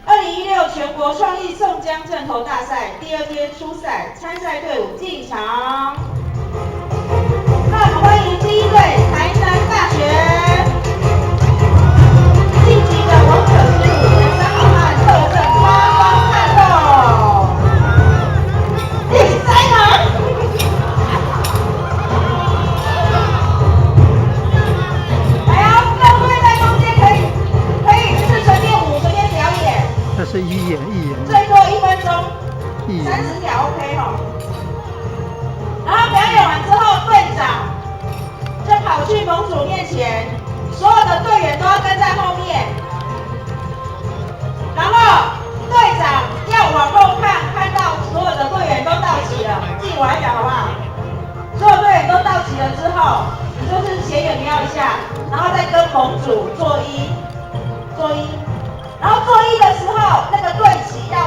2016全国创意宋江阵头大赛第2天初赛，参赛队伍进场。那我们欢迎第1队台南大学晋级的王者之母人生好汉特胜发光灿斗，第3场。这是一演，最多1分钟，30秒 OK 哈。然后表演完之后，队长就跑去盟主面前，所有的队员都要跟在后面。然后队长要往后看，看到所有的队员都到齐了，记我来讲好不好？所有队员都到齐了之后，你就是斜眼瞄一下，然后再跟盟主作揖。然后作揖的时候，那个队旗要